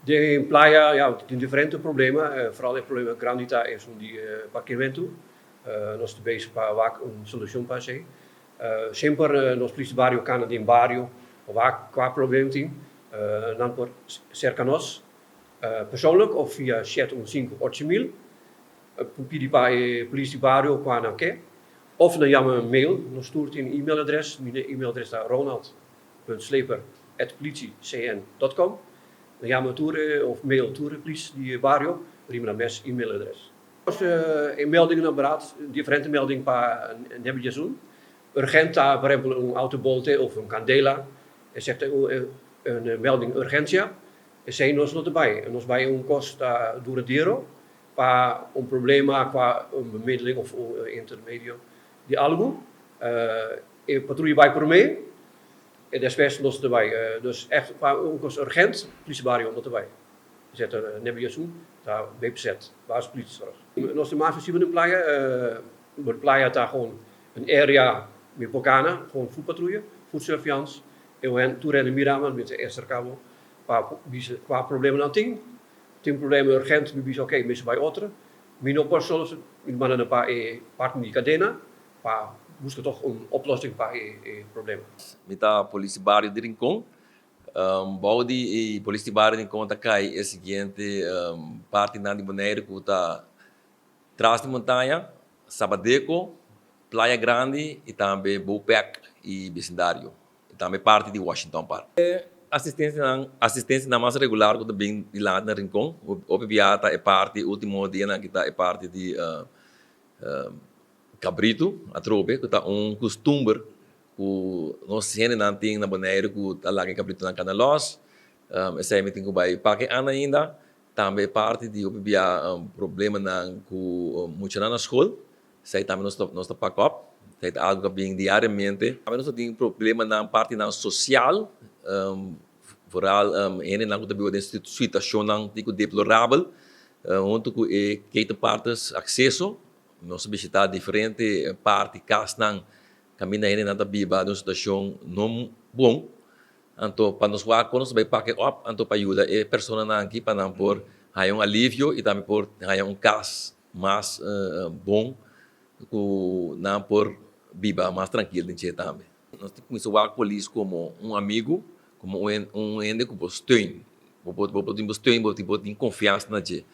De playa, ja, tem diferente problema, vooral het probleem grande é die parqueamento. Nós bezig para waar een solution para ser. Sempre nos politiebarrio kan in barrio, waar qua probleem tem, dan por cerca nós, persoonlijk of via chat 580.000, pedi para politiebarrio qua na ke, of dan jammer een mail, nos stuurt een e-mailadres, mijn e-mailadres is ronald.sleper@politiecn.com. Dan gaan we toeren of mail toeren, please, die barrio, prima mes e-mailadres. Als in meldingen naar beraad, differente melding para nebbe doen. Urgenta, per exemplo, een autobolte of een candela. Er zegt een melding urgentia. Er zijn ons nog erbij. En ons bij een kost door het dero. Pa een probleem qua een bemiddeling of intermedio. Die algo. Patrouille bij por mee. En después los erbij. Dus echt onkost urgent, politiebarrio nog erbij. We zetten nebbiazoen, daar BPZ, basispolitiezorg. Nos de maas zien we de playa. De playa daar gewoon een area met Pocana, gewoon voetpatrouille, voetsurveillance. En we toerennen Miraman met de eerste cabo. Qua problemen aan ting. Ting problemen urgent, we zijn oké, mensen bij otro. Mino por solos, in mannen een paar parten die cadena. Busca toch een oplossing para het probleem. Met de politiebarrio de Rincon, Baudi e politiebarrio de Rincon takai é seguinte, parte na de Bonaire que está Trás de Montanha, Sabadeco, Playa Grande e também Bopec e vecindário. E também parte de Washington Park. Assistência na mais regular que também de lá na Rincon, o Pibiata é parte, último dia na que é parte de Cabrito, a trope, que está costume que nós temos na Bonaire, que está lá em Cabrito na Canalos, esse é o que vai para que ainda, também parte de problema com muito na escola, isso aí também nós estamos pack up, isso é algo que vem diariamente. Também nós temos problema na parte social, vooral na situação deplorável, onde que partes acesso. Nós visitar diferentes partes, casas, caminhar na biba, numa situação não bom. Então, para nós quando nós vai pack up, então para ajudar a pessoa aqui para não por um alívio e também por um caso mais bom, que não por biba mais tranquilo também. Nós temos que usar a polícia como um amigo, como ende que você tem, você tem confiança na gente.